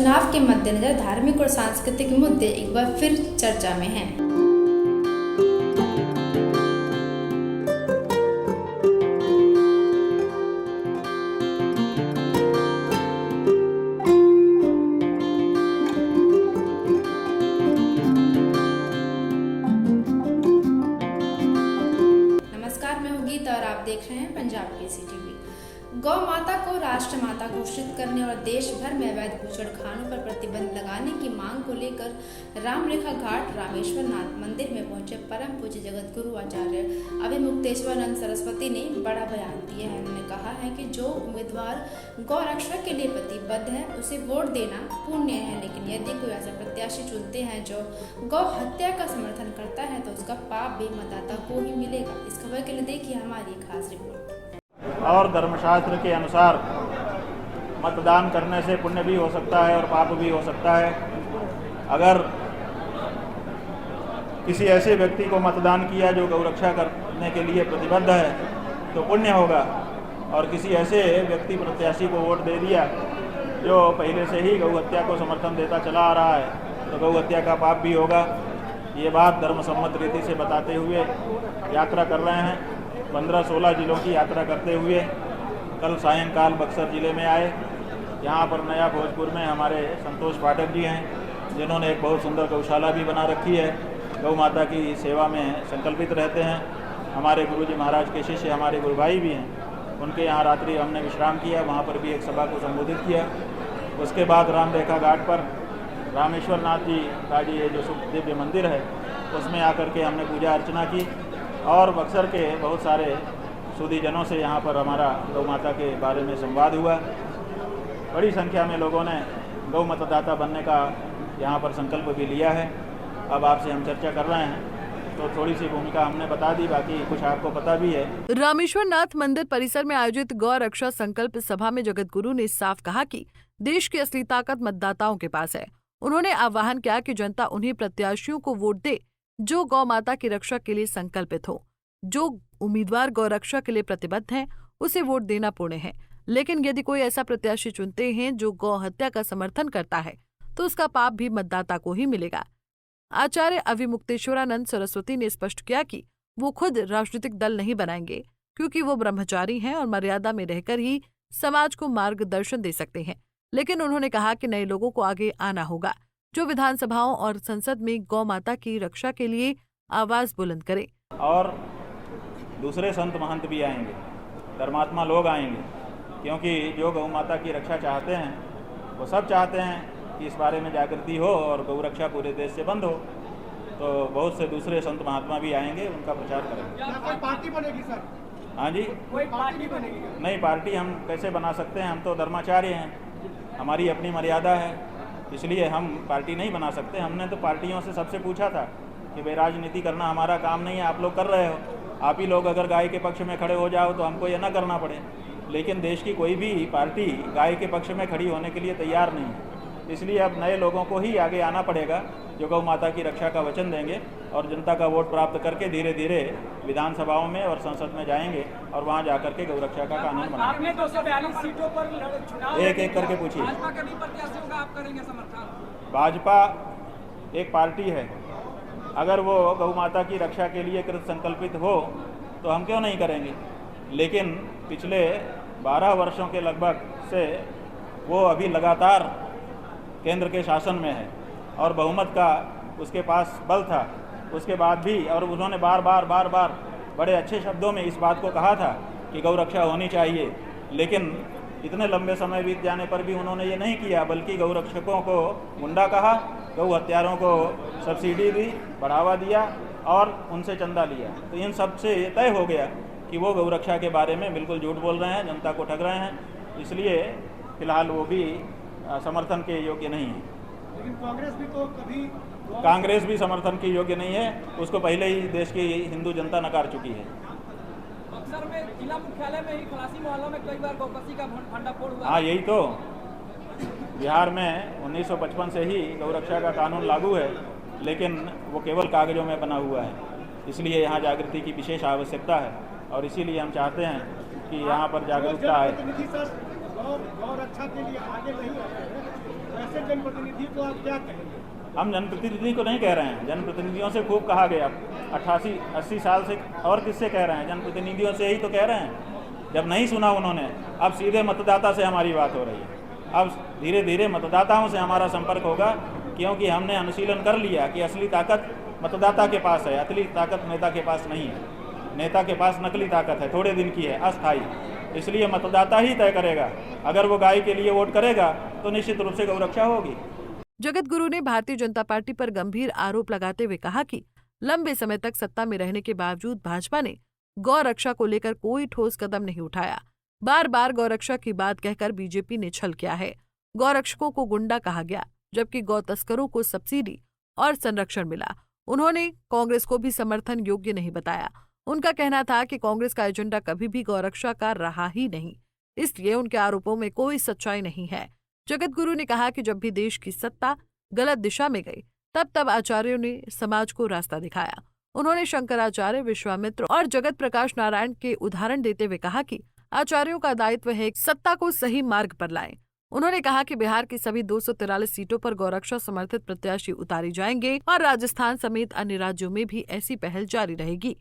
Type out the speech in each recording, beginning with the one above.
चुनाव के मद्देनजर धार्मिक और सांस्कृतिक मुद्दे एक बार फिर चर्चा में हैं। नमस्कार, मैं हूँ गीता और आप देख रहे हैं पंजाब केसरी टीवी। गौ माता को राष्ट्र माता घोषित करने और देश भर में अवैध बूचड़खानों पर प्रतिबंध लगाने की मांग को लेकर रामरेखा घाट रामेश्वर नाथ मंदिर में पहुंचे परम पूज्य जगत गुरु आचार्य अभिमुक्तेश्वरानंद सरस्वती ने बड़ा बयान दिया है। उन्होंने कहा है कि जो उम्मीदवार गौ रक्षा के लिए प्रतिबद्ध है उसे वोट देना पुण्य है, लेकिन यदि कोई ऐसा प्रत्याशी चुनते हैं जो गौ हत्या का समर्थन करता है तो उसका पाप भी मतदाता को ही मिलेगा। इस खबर के लिए देखिए हमारी खास रिपोर्ट। और धर्मशास्त्र के अनुसार मतदान करने से पुण्य भी हो सकता है और पाप भी हो सकता है। अगर किसी ऐसे व्यक्ति को मतदान किया जो गौरक्षा करने के लिए प्रतिबद्ध है तो पुण्य होगा, और किसी ऐसे व्यक्ति प्रत्याशी को वोट दे दिया जो पहले से ही गौ हत्या को समर्थन देता चला आ रहा है तो गौ हत्या का पाप भी होगा। ये बात धर्मसम्मत रीति से बताते हुए यात्रा कर रहे हैं। 15-16 जिलों की यात्रा करते हुए कल सायंकाल बक्सर ज़िले में आए। यहाँ पर नया भोजपुर में हमारे संतोष पाठक जी हैं जिन्होंने एक बहुत सुंदर गौशाला भी बना रखी है। गौ माता की सेवा में संकल्पित रहते हैं। हमारे गुरुजी महाराज के शिष्य हमारे गुरु भाई भी हैं, उनके यहाँ रात्रि हमने विश्राम किया, वहाँ पर भी एक सभा को संबोधित किया। उसके बाद रामरेखा घाट पर रामेश्वर नाथ जी का ये जो दिव्य मंदिर है उसमें आकर के हमने पूजा अर्चना की और बक्सर के बहुत सारे सुधीजनों से यहाँ पर हमारा गौ माता के बारे में संवाद हुआ। बड़ी संख्या में लोगों ने गौ मतदाता बनने का यहाँ पर संकल्प भी लिया है। अब आपसे हम चर्चा कर रहे हैं तो थोड़ी सी भूमिका हमने बता दी, बाकी कुछ आपको पता भी है। रामेश्वर नाथ मंदिर परिसर में आयोजित गौ रक्षा संकल्प सभा में जगत गुरु ने साफ कहा कि देश की असली ताकत मतदाताओं के पास है। उन्होंने आह्वान किया कि जनता उन्हीं प्रत्याशियों को वोट दे जो गौ माता की रक्षा के लिए संकल्पित हो। जो उम्मीदवार गौ रक्षा के लिए प्रतिबद्ध हैं उसे वोट देना पुण्य है, लेकिन यदि कोई ऐसा प्रत्याशी चुनते हैं जो गौ हत्या का समर्थन करता है तो उसका पाप भी मतदाता को ही मिलेगा। आचार्य अभिमुक्तेश्वरानंद सरस्वती ने स्पष्ट किया कि वो खुद राजनीतिक दल नहीं बनाएंगे, क्योंकि वो ब्रह्मचारी हैं और मर्यादा में रहकर ही समाज को मार्गदर्शन दे सकते हैं। लेकिन उन्होंने कहा कि नए लोगों को आगे आना होगा जो विधानसभाओं और संसद में गौ माता की रक्षा के लिए आवाज बुलंद करे। और दूसरे संत महंत भी आएंगे, धर्मात्मा लोग आएंगे, क्योंकि जो गौ माता की रक्षा चाहते हैं वो सब चाहते हैं कि इस बारे में जागृति हो और गौ रक्षा पूरे देश से बंद हो। तो बहुत से दूसरे संत महात्मा भी आएंगे, उनका प्रचार करेंगे। कोई पार्टी बनेगी सर? हाँ जी, कोई पार्टी बनेगी? नहीं, पार्टी हम कैसे बना सकते हैं? हम तो धर्माचार्य हैं, हमारी अपनी मर्यादा है, इसलिए हम पार्टी नहीं बना सकते। हमने तो पार्टियों से सबसे पूछा था कि भाई राजनीति करना हमारा काम नहीं है, आप लोग कर रहे हो, आप ही लोग अगर गाय के पक्ष में खड़े हो जाओ तो हमको ये ना करना पड़े। लेकिन देश की कोई भी पार्टी गाय के पक्ष में खड़ी होने के लिए तैयार नहीं है, इसलिए अब नए लोगों को ही आगे आना पड़ेगा जो गौ माता की रक्षा का वचन देंगे और जनता का वोट प्राप्त करके धीरे धीरे विधानसभाओं में और संसद में जाएंगे और वहाँ जाकर के गौ रक्षा का कानून बनाएंगे। 242 सीटों पर चुनाव एक एक करके पूछिए। भाजपा के भी प्रत्याशियों का आप करेंगे समर्थन? भाजपा एक पार्टी है, अगर वो गौ माता की रक्षा के लिए कृत संकल्पित हो तो हम क्यों नहीं करेंगे। लेकिन पिछले 12 वर्षों के लगभग से वो अभी लगातार केंद्र के शासन में है और बहुमत का उसके पास बल था। उसके बाद भी और उन्होंने बार बार बड़े अच्छे शब्दों में इस बात को कहा था कि गौ रक्षा होनी चाहिए, लेकिन इतने लंबे समय बीत जाने पर भी उन्होंने ये नहीं किया, बल्कि गौ रक्षकों को गुंडा कहा, गौ हत्यारों को सब्सिडी दी, बढ़ावा दिया और उनसे चंदा लिया। तो इन सब से ये तय हो गया कि वो गौ रक्षा के बारे में बिल्कुल झूठ बोल रहे हैं, जनता को ठग रहे हैं, इसलिए फिलहाल वो भी समर्थन के योग्य नहीं है। लेकिन कांग्रेस भी तो कभी कांग्रेस भी समर्थन के योग्य नहीं है, उसको पहले ही देश की हिंदू जनता नकार चुकी है। बक्सर में जिला मुख्यालय में ही खलासी मोहल्ला में कई बार गौकसी का भंडाफोड़ हुआ। हाँ, यही तो बिहार में 1955 से ही गौ रक्षा का कानून लागू है, लेकिन वो केवल कागजों में बना हुआ है, इसलिए यहाँ जागृति की विशेष आवश्यकता है और इसीलिए हम चाहते हैं कि यहाँ पर जागरूकता आए। गौ रक्षा के लिए आगे नहीं आते हैं, ऐसे जनप्रतिनिधि को आप क्या कहेंगे? हम जनप्रतिनिधि को नहीं कह रहे हैं, जनप्रतिनिधियों से खूब कहा गया 88-80 साल से, और किससे कह रहे हैं? जनप्रतिनिधियों से ही तो कह रहे हैं। जब नहीं सुना उन्होंने, अब सीधे मतदाता से हमारी बात हो रही है। अब धीरे धीरे मतदाताओं से हमारा संपर्क होगा, क्योंकि हमने अनुशीलन कर लिया कि असली ताकत मतदाता के पास है, असली ताकत नेता के पास नहीं है। नेता के पास नकली ताकत है, थोड़े दिन की है, अस्थायी। इसलिए मतदाता ही तय करेगा। अगर वो गाय के लिए वोट करेगा तो निश्चित रूप से गौरक्षा होगी। जगत गुरु ने भारतीय जनता पार्टी पर गंभीर आरोप लगाते हुए कहा कि लंबे समय तक सत्ता में रहने के बावजूद भाजपा ने गौ रक्षा को लेकर कोई ठोस कदम नहीं उठाया। बार बार गौरक्षा की बात कहकर बीजेपी ने छल किया है। गौरक्षकों को गुंडा कहा गया, जबकि गौ तस्करों को सब्सिडी और संरक्षण मिला। उन्होंने कांग्रेस को भी समर्थन योग्य नहीं बताया। उनका कहना था कि कांग्रेस का एजेंडा कभी भी गौरक्षा का रहा ही नहीं, इसलिए उनके आरोपों में कोई सच्चाई नहीं है। जगत गुरु ने कहा कि जब भी देश की सत्ता गलत दिशा में गई, तब आचार्यों ने समाज को रास्ता दिखाया। उन्होंने शंकराचार्य, विश्वामित्र और जगत प्रकाश नारायण के उदाहरण देते हुए कहा कि आचार्यों का दायित्व है सत्ता को सही मार्ग पर लाएं। उन्होंने कहा कि बिहार की सभी 243 सीटों पर गौरक्षा समर्थित प्रत्याशी उतारे जाएंगे और राजस्थान समेत अन्य राज्यों में भी ऐसी पहल जारी रहेगी।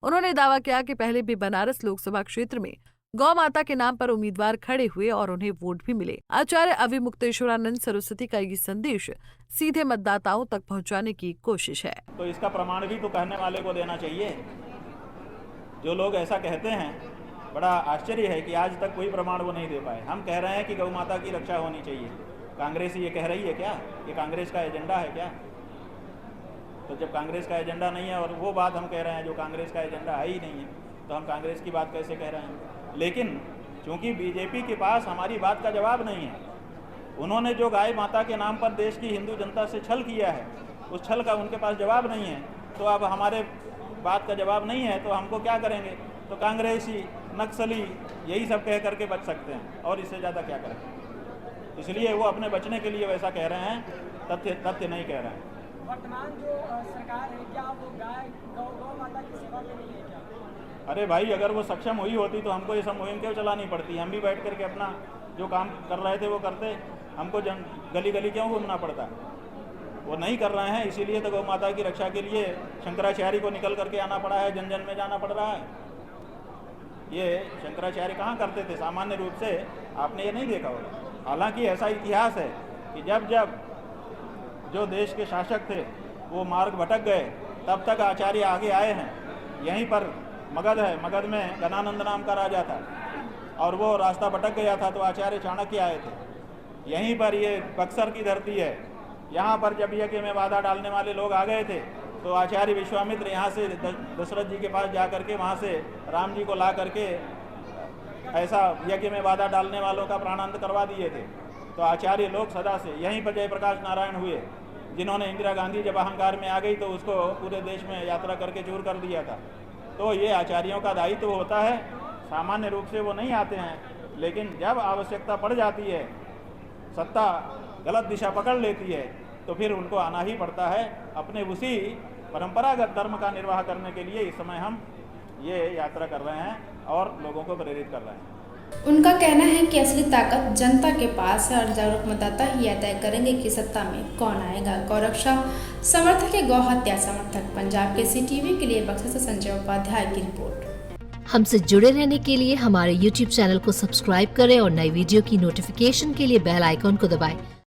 उन्होंने दावा किया कि पहले भी बनारस लोकसभा क्षेत्र में गौ माता के नाम पर उम्मीदवार खड़े हुए और उन्हें वोट भी मिले। आचार्य अविमुक्तेश्वरानंद सरस्वती का ये संदेश सीधे मतदाताओं तक पहुंचाने की कोशिश है। तो इसका प्रमाण भी तो कहने वाले को देना चाहिए। जो लोग ऐसा कहते हैं, बड़ा आश्चर्य है कि आज तक कोई प्रमाण वो नहीं दे पाए। हम कह रहे हैं कि गौ माता की रक्षा होनी चाहिए। कांग्रेस ये कह रही है क्या? ये कांग्रेस का एजेंडा है क्या? तो जब कांग्रेस का एजेंडा नहीं है और वो बात हम कह रहे हैं जो कांग्रेस का एजेंडा है ही नहीं है, तो हम कांग्रेस की बात कैसे कह रहे हैं? लेकिन चूंकि बीजेपी के पास हमारी बात का जवाब नहीं है, उन्होंने जो गाय माता के नाम पर देश की हिंदू जनता से छल किया है, उस छल का उनके पास जवाब नहीं है। तो अब हमारे बात का जवाब नहीं है तो हमको क्या करेंगे? तो कांग्रेसी, नक्सली, यही सब कह करके बच सकते हैं, और इससे ज़्यादा क्या करें? इसलिए वो अपने बचने के लिए वैसा कह रहे हैं, तथ्य नहीं कह रहे हैं। वर्तमान जो सरकार है, क्या वो गाय गौ माता की सेवा के लिए है क्या? अरे भाई, अगर वो सक्षम हुई होती तो हमको ये सब मुहिम क्यों चलानी पड़ती? हम भी बैठ करके अपना जो काम कर रहे थे वो करते। हमको गली गली क्यों घूमना पड़ता? वो नहीं कर रहे हैं, इसीलिए तो गौ माता की रक्षा के लिए शंकराचार्य को निकल करके आना पड़ा है, जन जन में जाना पड़ रहा है। ये शंकराचार्य कहाँ करते थे? सामान्य रूप से आपने ये नहीं देखा होगा। हालांकि ऐसा इतिहास है कि जब जब जो देश के शासक थे वो मार्ग भटक गए, तब तक आचार्य आगे आए हैं। यहीं पर मगध है, मगध में गणानंद नाम का राजा था और वो रास्ता भटक गया था तो आचार्य चाणक्य आए थे। यहीं पर ये बक्सर की धरती है, यहाँ पर जब यज्ञ में बाधा डालने वाले लोग आ गए थे तो आचार्य विश्वामित्र यहाँ से दशरथ जी के पास जा करके वहाँ से राम जी को ला करके ऐसा यज्ञ में बाधा डालने वालों का प्राणांत करवा दिए थे। तो आचार्य लोग सदा से यहीं पर जयप्रकाश नारायण हुए, जिन्होंने इंदिरा गांधी जब अहंकार में आ गई तो उसको पूरे देश में यात्रा करके चूर कर दिया था। तो ये आचार्यों का दायित्व होता है। सामान्य रूप से वो नहीं आते हैं, लेकिन जब आवश्यकता पड़ जाती है, सत्ता गलत दिशा पकड़ लेती है, तो फिर उनको आना ही पड़ता है। अपने उसी परंपरागत धर्म का निर्वाह करने के लिए इस समय हम ये यात्रा कर रहे हैं और लोगों को प्रेरित कर रहे हैं। उनका कहना है कि असली ताकत जनता के पास है और जागरूक मतदाता ही तय करेंगे कि सत्ता में कौन आएगा। गौरक्षा समर्थक के गौ हत्या समर्थक। पंजाब के CTV के लिए बक्सर से संजय उपाध्याय की रिपोर्ट। हमसे जुड़े रहने के लिए हमारे YouTube चैनल को सब्सक्राइब करें और नई वीडियो की नोटिफिकेशन के लिए बेल आइकॉन को दबाएं।